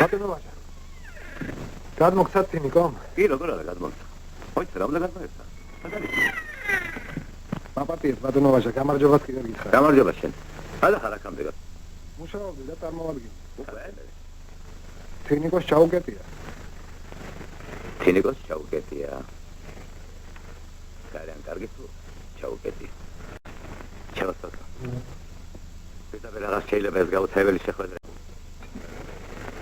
ბატონო ვაჟა. გადმოგცათ თინიკომ? კი, როგორ არა გადმოგცა. მოიცა რა უნდა გადმოეცა? მაპატიეთ ბატონო ვაჟა, გამარჯობათ კიდევ გითხრა. გამარჯობა შენ. ადა ხარ აქამდე გა. მუშაობდი და წარმოვადგინე. უკვე თინიკოს ჩაუკეტია. თინიკოს ჩაუკეტია. ძალიან კარგი თუ ჩაუკეტია. ჩავასწავლე. პირდაპირ რაღაც შეიძლება ეს გაუცებელი შეხვედრა.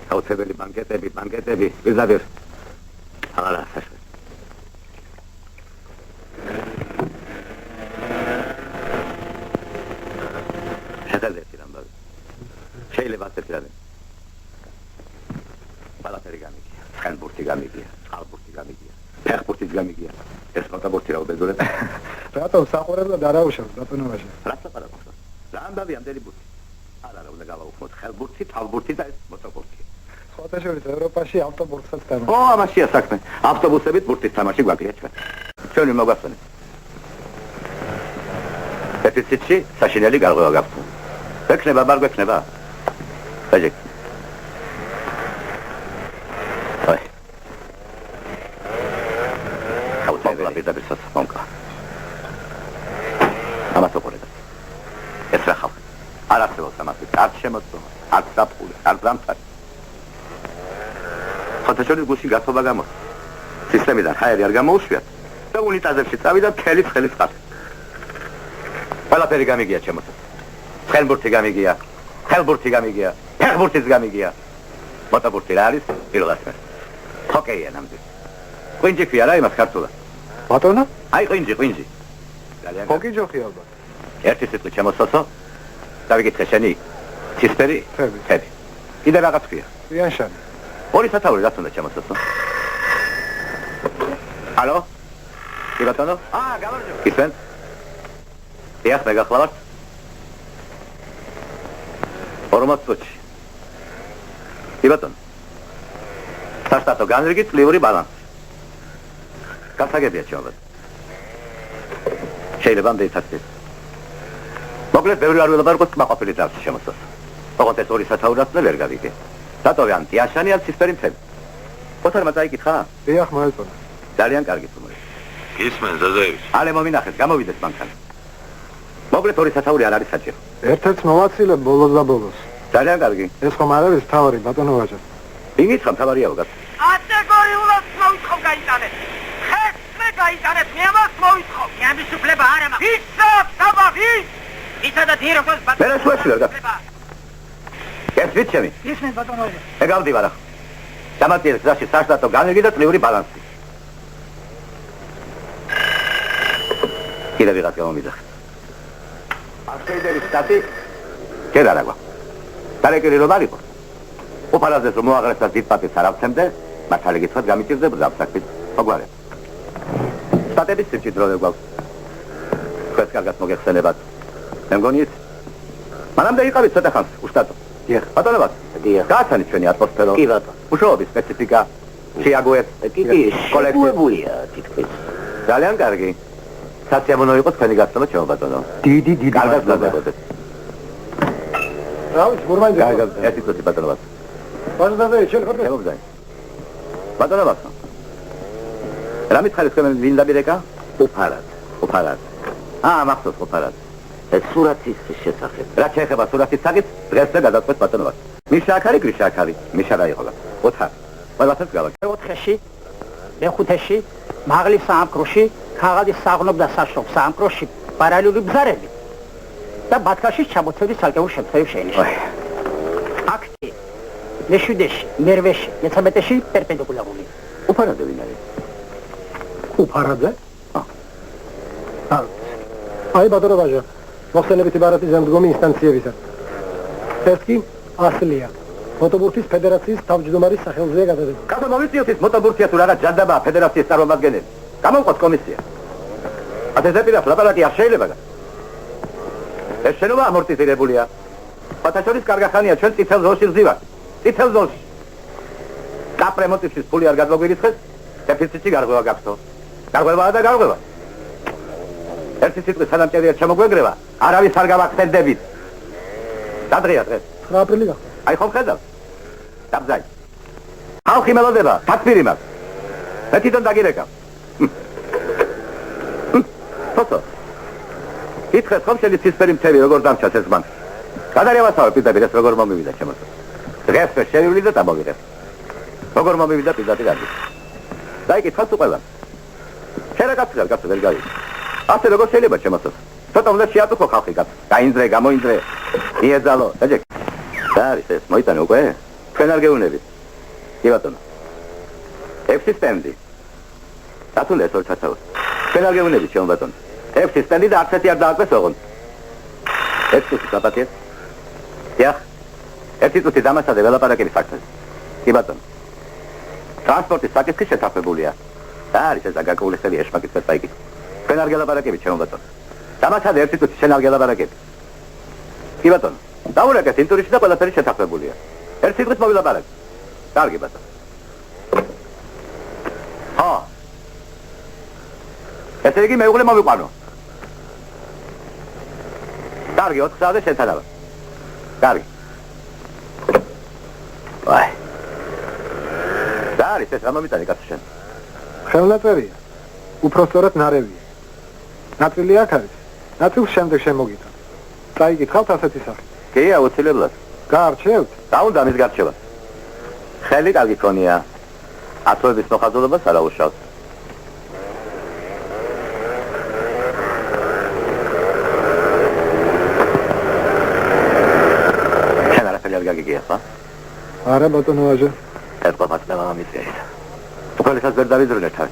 გაუცებელი ბანკეტები, პირდაპირ. აღარა საშუალო. შეგადეთი რამბავი. შეიძლება ასეთი რამე. ყველაფერი გამიგია. ხანბურთი გამიგია, წყალბურთი გამიგია, ფეხბურთიც გამიგია. ეს ფოტობურთი რა უბედურებ. რატომ საყურებლად არ აუშავს ბატონო ვაჟა? რა საყარაკობს? რამბავი ამდენი ბურთი. არა უნდა გავაუხმოთ ხელბურთი, თავბურთი და ეს მოტობურთი. სხვათა შორის ევროპაში ავტობურთსაც თამაშობს. ო, ამაშია საქმე. ავტობუსებით ბურთის თამაში გვაქვს ჩვენ. ჩვენი მოგვასწონეთ. დეფიციტში საშინელი გარღვევა გაქვს. ექნება, ბარ გვექნება. აჯეკ. აი. აუცილებლად დაბესას მომკა. ამას უყურეთ. ეს რა ხალხი? არ არსებობს ამასი. არ შემოწმო, არ საფხული, არ ზამთარი. ხოთაშორის გუში გათობა გამოს. სისტემიდან ჰაერი არ გამოუშვიათ და უნიტაზებში წავიდა მთელი ცხელი წყალი. ყველაფერი გამიგია ჩემოც. ხელბურთი გამიგია, ფეხბურთიც გამიგია. მოტობურთი რა არის? პირველად. ჰოკეია ნამდვილ. ყვინჯი ქვია რა იმას ქართულად. ბატონო? აი ყვინჯი. ძალიან ჰოკი ჯოხი ალბათ. ერთი სიტყვით შემოსწო. დავიკითხე შენი. ცისფერი? ხები. კიდე რაღაც ქვია. რიანშანი. ორი სათაური რაც უნდა შემოსწო. ალო? კი ბატონო? გამარჯობა. ისენ? დიახ, მე გახლავართ. 40 წუთში. კი ბატონო. სასტატო განრიგი წლიური ბალანსი. გასაგებია ჩემო. შეიძლება ამდეითაცდეს. მოკლედ, ბევრი არ ველაპარაკო კმაყოფილი წარსი შემოსწოს. ოღონდ ეს ორი სათაურაც ვერ გავიგე. რატო ან ტიაშანი ან ცისფერი მთელი? ოთარმა წაიკითხა? დიახ, მოეწონა. ძალიან კარგი თუმარი. ისმენ ზაზაევიჩი. ალე მომინახეთ, გამოვიდეს მანქანა. მოკლედ ორი სათაური არ არის საჭირო. ერთ-ერთს მოვაცილებ ბოლოს და ბოლოს. ძალიან კარგი. ეს ხომ არ არის თავარი ბატონო ვაჟა. იმით ხომ თავარია ვგას. კატეგორიულად მოვითხოვ გაიტანეთ. ხეს მე გაიტანეთ, მე ამას მოვითხოვ. გამისუფლება არ ამაქვს. ისა საბავი. ისა და დიროქოს ბატონო. მე რა შეშლებ და. ეს ვიცემი. ისმენ ბატონო ვაჟა. მე გავდივარ ახლა. დამატებით გზაში სასტატო განრიგი და წლიური ბალანსი. კიდე ვიღაც გამომიძახ. ასკეიდერის სტატი კედა რა გვა. დარეკილი რომ არისო. ოფალაზეს რომ მოაღრესა დიდპატის არ ავცემდე, მართალი გითხრათ გამიჭირდება ზაფსაკით. მოგვარებ. სტატების სიმჭიდროვე გვაქვს. თქვენს კარგად მოგეხსენებათ. მე მგონი ის მანამდე იყავით ცოტა ხანს უშტატო. დიახ. ბატონო. დიახ. გააცანით ჩვენი ატმოსფერო. კი ბატონო. მუშაობის სპეციფიკა. შეაგუეთ. კი, კოლექტივურია თითქოს. ძალიან კარგი. საწიამონო იყო თქვენი გასწავლა ჩემო ბატონო. დიდი კარგად გაგებოდეთ. რა ვიცი, გურმანჯი. ერთი წუთი ბატონო. ბატონო ზაზაევიჩი, შენ შემოგზაინე. ბატონო. რა მითხარით თქვენ ვილდაბირეკა? უფარად. მახსოვს უფარად. ეს სურათის შესახებ. რა შეეხება სურათის საკითხს? დღეს და გადაწყვეტ ბატონო. მიშა აქ არის, გრიშა აქ არის. მიშა რა იყო? 4. ყველაფერს გავაკეთე. 4-ში, მე-5-ში, მაღლის საამქროში, ქაღალდის საღნობ და საშრობ საამქროში პარალელური ბზარები და ბათქაშის ჩამოცვების ცალკეულ შემთხვევებს შეინიშნება. აქტი მე-7-ში, მე-8-ში, მე-13-ში პერპენდიკულარული. უფარადი ვინ არის? უფარადი? აი ბატონო ვაჟა, მოხსენებითი ბარათი ზემდგომი ინსტანციებისა. ეს კი ასლია. მოტობურთის ფედერაციის თავმჯდომარის სახელზეა გადადება. კაბა მომიწიოთ ის მოტობურთია თუ რაღაც ჯანდაბაა ფედერაციის წარმომადგენელი. გამოვყოთ კომისია. ათესაპირას ლაპარაკი არ შეიძლება. ეს შენობა ამორტიზირებულია. ფათაშორის კარგახანია ჩვენ წითელ ზოლში ვზივართ. წითელ ზოლში. კაპრემონტის ფული არ გადმოგვირიცხეს, დეფიციტი გარღვევა გაქვსო. გარღვევაა და გარღვევა. ერთი სიტყვით სანამჭერია ჩამოგვეგრევა, არავის არ გავახსენდებით. დადღია დღეს. 9 აპრილი გახდა. აი ხომ ხედავ? დაბზაი. ხალხი მელოდება, თათბირი მას. მე თვითონ დაგირეკავ. ფოტო. ითხრეს ხომ შენი ცისფერი მთელი როგორ დამჩას ეს მან. გადარევასავე პირდაპირ ეს როგორ მომივიდა ჩემს. დღეს შევივლი და დამოვიღებ. როგორ მომივიდა პირდაპირ ადგილ. დაიკითხავთ უყველან. შენ რა გაცხრა კაცო ვერ გაიგე. ასე როგორ შეიძლება ჩემს. ცოტა უნდა შეატუხო ხალხი კაცო. გაინძრე, გამოინძრე. იეძალო, ეჯეკ. და არის ეს მოიტანე უკვე? ჩვენ არ გეუნებით. კი ბატონო. 6 სტენდი. დათუნდეს ორ ჩაცავ. ჩვენ არ გეუნებით ჩემ ბატონო. 6 სტენდი და 10 არ დააკვეს ოღონდ. 6 წუთი გაპატიეთ. დიახ. 1 წუთი დამასადე ველაპარაკების ფაქტზე. კი ბატონო. ტრანსპორტის საკითხი შეთანხმებულია. და არის ეს აგაკულისელი ეშმაკის წაიკი. ჩვენ არ გელაპარაკებით ჩემ ბატონო. დამასადე 1 წუთი შენ არ გელაპარაკები. კი ბატონო. დაურეკეთ ინტურიში და ყველაფერი შეთანხმებულია. 1 წუთით მოვილაპარაკ. კარგი ბატონო. ჰა. ესე იგი მეუღლე მოვიყვანო. კარგი 4 საათზე შეთანხმება. კარგი. ვაი. და არის ეს რა მომიტანე კაცო შენ? ხელნაწერია. უფრო სწორად ნარევია. ნაწილი აქ არის. ნაწილს შემდეგ შემოგიტან. წაიკითხავთ ასეთი სახე. კი, აუცილებლად. გაარჩევთ? დაუნდა მის გარჩევა. ხელი კარგი ქონია. ათოების მოხაზულობას არ აუშავს. შენ არაფერი არ გაგიგია, ხო? არა ბატონო ვაჟა. ეს ყოված და მამამისია. უყელესას ვერ დავიძრუნე თან.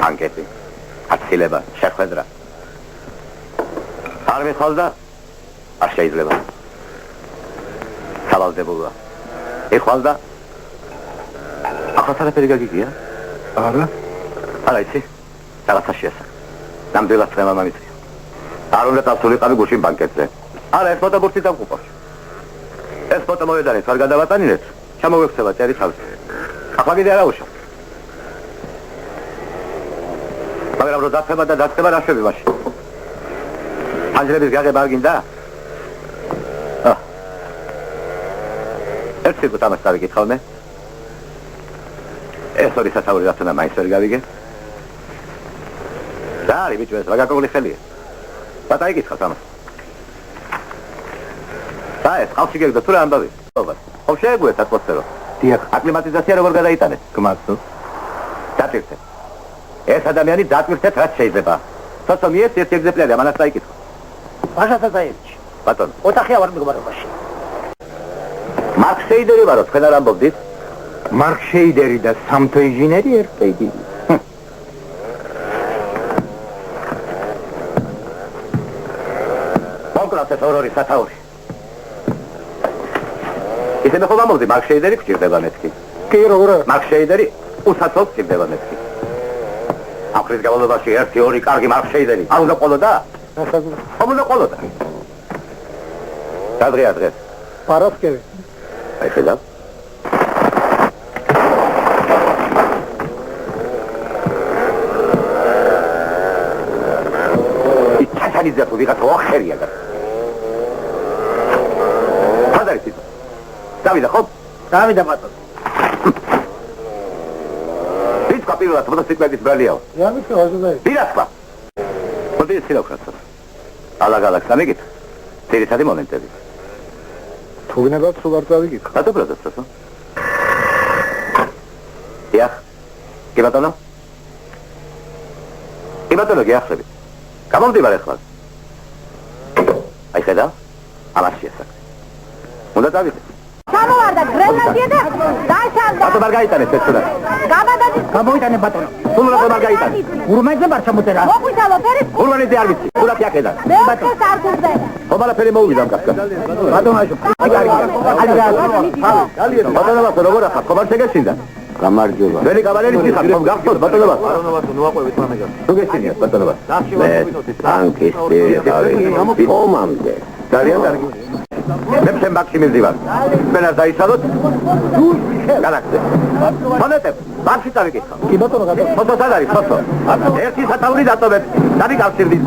ანკეტი. აცილება, შეხვედრა. არ მიხვალდა? არ შეიძლება. სავალდებულა. ეხვალდა? ახლა არაფერი გაგიგია? არა. არა იცი? რაღაცა შეასახ. ნამდვილად თქვენ მამამისია. არ უნდა დავსულიყავი გუშინ ბანკეტზე. არა, ეს ფოტობურთი დავყუყავს. ეს ფოტო მოედანით არ გადავატანინეთ. ჩამოვექცევა წერის თავზე. ახლა კიდე არა უშავ. მაგრამ რო დაწება და დაწება რა შვები მაშინ. ანჯლების გაღება არ გინდა? ერთი გუთ ამას დავიკითხავ მე. ეს ორი სასაური რაც უნდა მაინც ვერ გავიგე. და არის ბიჭო ეს რა გაკოვლი ხელია. დაიკითხავ ამას. და ეს ყავში გეგდა თუ რა ამბავი? ხო შეეგუეთ ატმოსფერო. დიახ. აკლიმატიზაცია როგორ გადაიტანეთ? გმადლობ. დაწირთეთ. ეს ადამიანი დაწირთეთ რაც შეიძლება. თორსა მიეს ერთ ეგზემპლარი ამას დაიკითხო. ვაჟა საზაევიჩი. ბატონო. ოთახია ვარ მეგობარობაში. მარკ შეიდერი ვარო თქვენ არ ამბობდით? მარკ შეიდერი და სამთო ინჟინერი ერთეიდი. კონკრეტულად ეს ორი სათაური. ისე ხომ ამბობდი მარკ შეიდერი გჭირდება მეთქი. კი როგორ? მარკ შეიდერი უსაცოდ გჭირდება მეთქი. აფრის გავალობაში 1-2 კარგი მარკ შეიდერი. არ უნდა ყოლოდა? ხომ უნდა ყოლოდა? გადღია დღეს. პარასკევი. აი ხედავ. ჩაჩალიძე თუ ვიღაცა ოხერია და. ხადარით. დავიდა ხო? დავიდა ბატონო. ის კაპირულად მოტოციკლების ბრალიაო. იამიცი ვაჟა. პირასკვა. მოდი სილავხასო. ალაგ-ალაგ სამიგით. ძირითადი მომენტები. თუ გნებავთ სულ არ დავიკითხო. ბატონო. დიახ. კი ბატონო. კი ბატონო გიახსები. გამომდივარ ახლა. აი ხედავ? ამას შეასახ. უნდა დავიდე. ჩამოვარდა გრენადია და დაშალდა. ბატონო არ გაიტანეთ ეს სურათი. გაბადადის გამოიტანე ბატონო. სულ რა არ გაიტანე. ურმაიზე არ ჩამოწერა. მოგვითავო ფერის ურმანიზე არ ვიცი. სურათი აქედან. მეოთხე სართულზე. ხომარა ფერი მოვიდა მკაცკა. ბატონო აშო. ბატონო როგორ ახლა ხომარ შეგეშინდა? გამარჯობა. ველი კავალერი ხარ, ხომ გახსოვთ ბატონო? ბატონო ნუაყვებით მანაგა. თუ გეშინიათ ბატონო? მე ანკის პირი ომამდე. ძალიან კარგი. მე შემბაქში მივდივარ. თქვენ არ დაიცალოთ? განაგზე. მონეტებ, ბაქში წავიკითხავ. კი ბატონო გატო. ფოტო სად არის ფოტო? ერთი სათაური დატოვეთ. დავიკავშირდით.